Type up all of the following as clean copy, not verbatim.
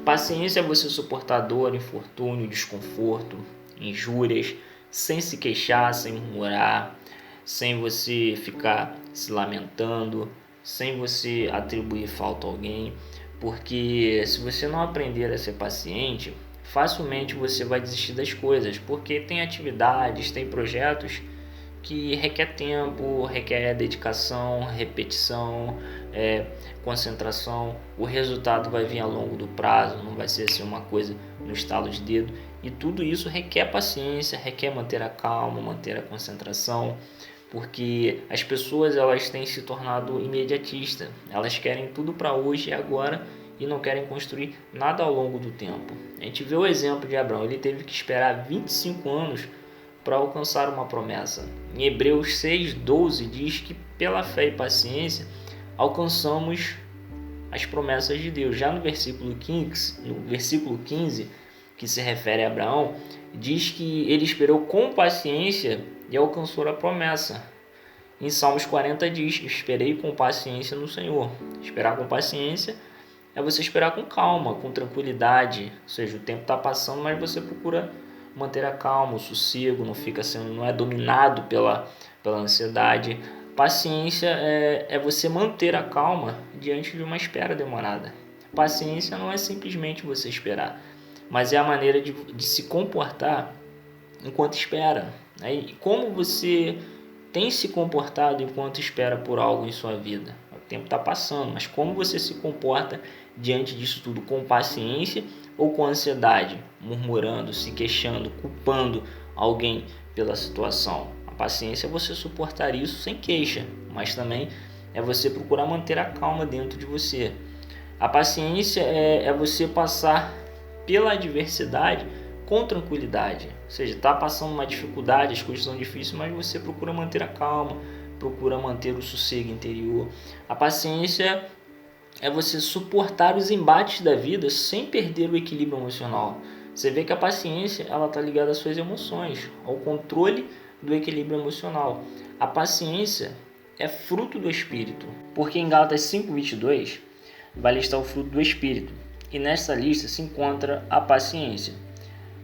Paciência é você suportar dor, infortúnio, desconforto, injúrias, sem se queixar, sem murmurar, sem você ficar se lamentando, sem você atribuir falta a alguém, porque se você não aprender a ser paciente, facilmente você vai desistir das coisas, porque tem atividades, tem projetos que requer tempo, requer dedicação, repetição, concentração. O resultado vai vir ao longo do prazo, não vai ser assim uma coisa no estalo de dedo. E tudo isso requer paciência, requer manter a calma, manter a concentração, porque as pessoas elas têm se tornado imediatistas. Elas querem tudo para hoje e agora e não querem construir nada ao longo do tempo. A gente vê o exemplo de Abraão, ele teve que esperar 25 anos para alcançar uma promessa. Em Hebreus 6:12 diz que pela fé e paciência alcançamos as promessas de Deus. Já no versículo 15, que se refere a Abraão, diz que ele esperou com paciência e alcançou a promessa. Em Salmos 40 diz: esperei com paciência no Senhor. Esperar com paciência é você esperar com calma, com tranquilidade, ou seja, o tempo está passando, mas você procura manter a calma, o sossego, não é dominado pela ansiedade. Paciência é você manter a calma diante de uma espera demorada. Paciência não é simplesmente você esperar, mas é a maneira de se comportar enquanto espera. E como você tem se comportado enquanto espera por algo em sua vida? O tempo está passando, mas como você se comporta diante disso tudo? Com paciência ou com ansiedade? Murmurando, se queixando, culpando alguém pela situação? A paciência é você suportar isso sem queixa, mas também é você procurar manter a calma dentro de você. A paciência é você passar pela adversidade com tranquilidade, ou seja, está passando uma dificuldade, as coisas são difíceis, mas você procura manter a calma, procura manter o sossego interior. A paciência é você suportar os embates da vida sem perder o equilíbrio emocional. Você vê que a paciência ela está ligada às suas emoções, ao controle do equilíbrio emocional. A paciência é fruto do Espírito, porque em Gálatas 5:22 vai listar o fruto do Espírito, e nessa lista se encontra a paciência.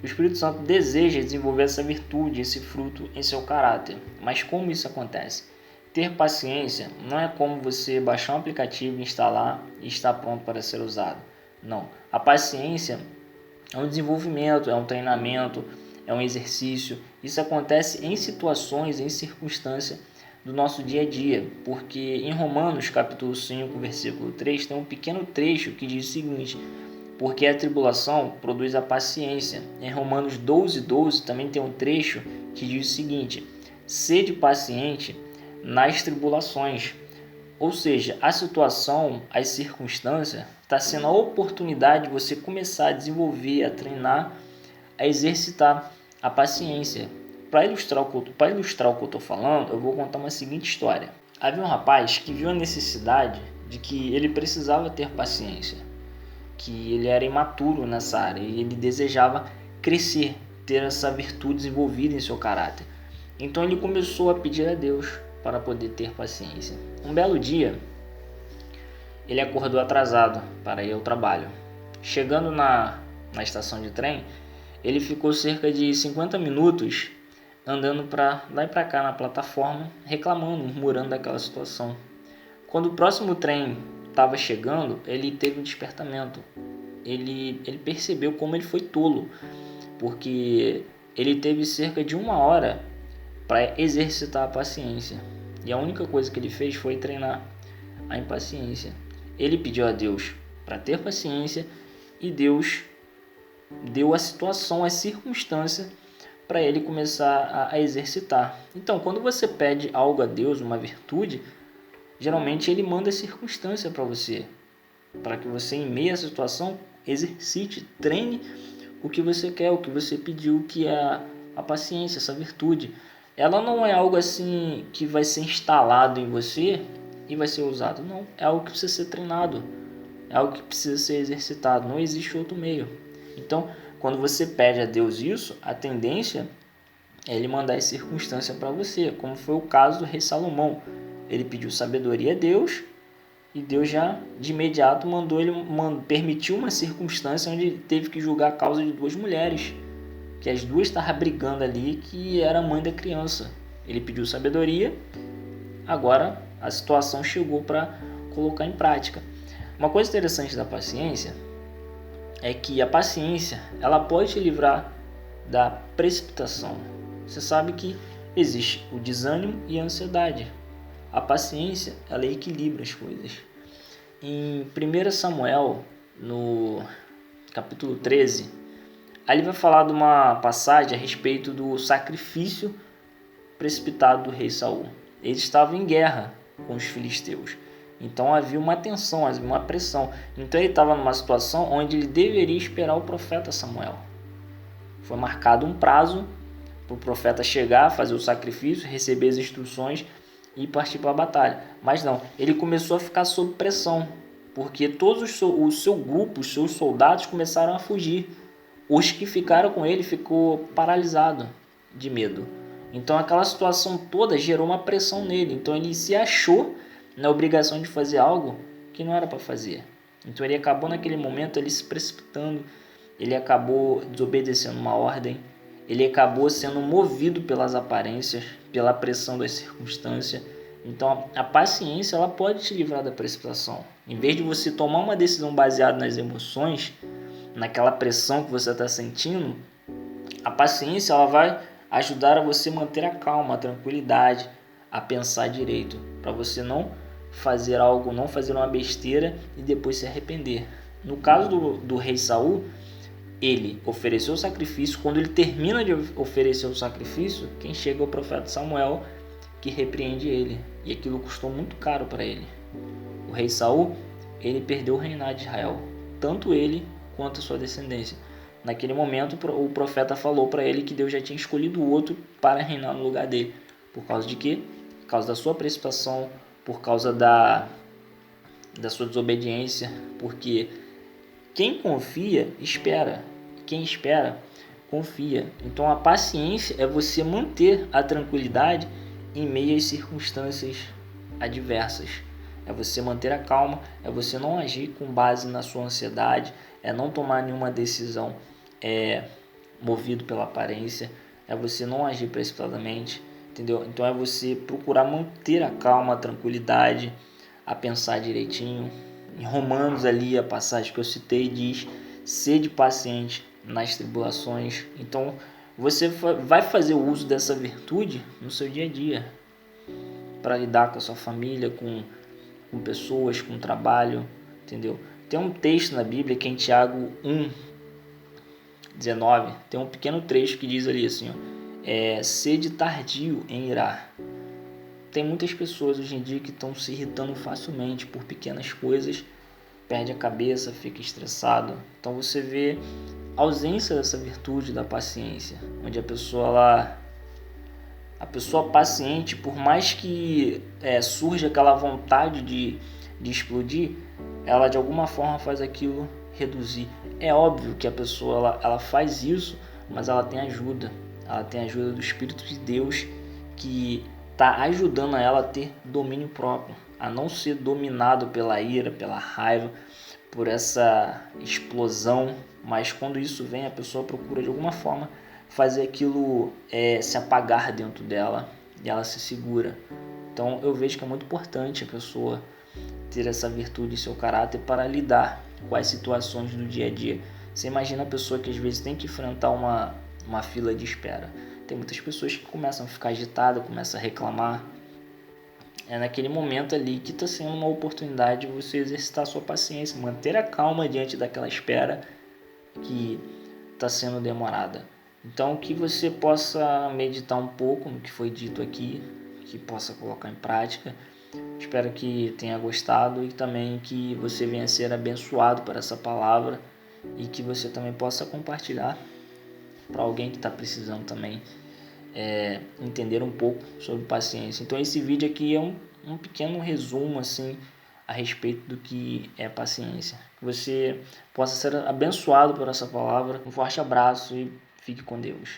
O Espírito Santo deseja desenvolver essa virtude, esse fruto em seu caráter. Mas como isso acontece? Ter paciência não é como você baixar um aplicativo, instalar e estar pronto para ser usado. Não. A paciência é um desenvolvimento, é um treinamento, é um exercício. Isso acontece em situações, em circunstâncias do nosso dia a dia. Porque em Romanos capítulo 5, versículo 3, tem um pequeno trecho que diz o seguinte: porque a tribulação produz a paciência. Em Romanos 12:12 também tem um trecho que diz o seguinte: sede paciente nas tribulações. Ou seja, a situação, as circunstâncias, está sendo a oportunidade de você começar a desenvolver, a treinar, a exercitar a paciência. Para ilustrar o que eu estou falando, eu vou contar uma seguinte história. Havia um rapaz que viu a necessidade de que ele precisava ter paciência, que ele era imaturo nessa área e ele desejava crescer, ter essa virtude desenvolvida em seu caráter. Então ele começou a pedir a Deus para poder ter paciência. Um belo dia, ele acordou atrasado para ir ao trabalho. Chegando na estação de trem, ele ficou cerca de 50 minutos andando para lá e para cá na plataforma, reclamando, murmurando daquela situação. Quando o próximo trem estava chegando, ele teve um despertamento. Ele percebeu como ele foi tolo, porque ele teve cerca de 1 hora para exercitar a paciência. E a única coisa que ele fez foi treinar a impaciência. Ele pediu a Deus para ter paciência e Deus deu a situação, a circunstância para ele começar a exercitar. Então, quando você pede algo a Deus, uma virtude, geralmente ele manda a circunstância para você, para que você, em meio à situação, exercite, treine o que você quer, o que você pediu, que é a paciência, essa virtude. Ela não é algo assim que vai ser instalado em você e vai ser usado. Não, é algo que precisa ser treinado, é algo que precisa ser exercitado. Não existe outro meio. Então, quando você pede a Deus isso, a tendência é ele mandar as circunstâncias para você, como foi o caso do rei Salomão. Ele pediu sabedoria a Deus E Deus já de imediato permitiu uma circunstância onde ele teve que julgar a causa de 2 mulheres, que as duas estavam brigando ali, que era a mãe da criança. Ele pediu sabedoria, agora a situação chegou para colocar em prática. Uma coisa interessante da paciência é que a paciência ela pode te livrar da precipitação. Você sabe que existe o desânimo e a ansiedade. A paciência ela equilibra as coisas. Em 1 Samuel, no capítulo 13, ali vai falar de uma passagem a respeito do sacrifício precipitado do rei Saul. Eles estavam em guerra com os filisteus. Então havia uma tensão, havia uma pressão. Então ele estava numa situação onde ele deveria esperar o profeta Samuel. Foi marcado um prazo para o profeta chegar, fazer o sacrifício, receber as instruções e partir para a batalha. Mas não, ele começou a ficar sob pressão, porque todos o seu grupo, os seus soldados começaram a fugir. Os que ficaram com ele ficou paralisado de medo. Então aquela situação toda gerou uma pressão nele. Então ele se achou na obrigação de fazer algo que não era para fazer. Então ele acabou naquele momento ele se precipitando, ele acabou desobedecendo uma ordem, ele acabou sendo movido pelas aparências, pela pressão das circunstâncias. Então a paciência ela pode te livrar da precipitação. Em vez de você tomar uma decisão baseada nas emoções, naquela pressão que você está sentindo, a paciência ela vai ajudar a você manter a calma, a tranquilidade, a pensar direito, para você não fazer algo, não fazer uma besteira e depois se arrepender. No caso do rei Saul, ele ofereceu o sacrifício. Quando ele termina de oferecer o sacrifício, quem chega é o profeta Samuel, que repreende ele, e aquilo custou muito caro para ele. O rei Saul, ele perdeu o reinado de Israel, tanto ele quanto a sua descendência. Naquele momento o profeta falou para ele que Deus já tinha escolhido outro para reinar no lugar dele. Por causa de quê? Por causa da sua precipitação, por causa da sua desobediência, porque quem confia, espera. Quem espera, confia. Então a paciência é você manter a tranquilidade em meio às circunstâncias adversas. É você manter a calma, é você não agir com base na sua ansiedade, é não tomar nenhuma decisão movido pela aparência, é você não agir precipitadamente, entendeu? Então é você procurar manter a calma, a tranquilidade, a pensar direitinho. Em Romanos ali, a passagem que eu citei diz: sede paciente nas tribulações. Então você vai fazer o uso dessa virtude no seu dia a dia, para lidar com a sua família, com pessoas, com trabalho, entendeu? Tem um texto na Bíblia que é em Tiago 1:19, tem um pequeno trecho que diz ali assim, sede tardio em irar. Tem muitas pessoas hoje em dia que estão se irritando facilmente por pequenas coisas, perde a cabeça, fica estressado. Então você vê a ausência dessa virtude da paciência, onde a pessoa paciente, por mais que surja aquela vontade de explodir, ela de alguma forma faz aquilo reduzir. É óbvio que a pessoa ela faz isso, mas ela tem ajuda do Espírito de Deus, que está ajudando ela a ter domínio próprio, a não ser dominado pela ira, pela raiva, por essa explosão. Mas quando isso vem, a pessoa procura de alguma forma fazer aquilo se apagar dentro dela, e ela se segura. Então eu vejo que é muito importante a pessoa ter essa virtude em seu caráter para lidar com as situações do dia a dia. Você imagina a pessoa que às vezes tem que enfrentar uma fila de espera. Tem muitas pessoas que começam a ficar agitadas, começam a reclamar. É naquele momento ali que está sendo uma oportunidade de você exercitar a sua paciência, manter a calma diante daquela espera que está sendo demorada. Então que você possa meditar um pouco no que foi dito aqui, que possa colocar em prática. Espero que tenha gostado e também que você venha a ser abençoado por essa palavra e que você também possa compartilhar para alguém que está precisando também entender um pouco sobre paciência. Então esse vídeo aqui é um pequeno resumo assim a respeito do que é paciência. Que você possa ser abençoado por essa palavra. Um forte abraço e fique com Deus.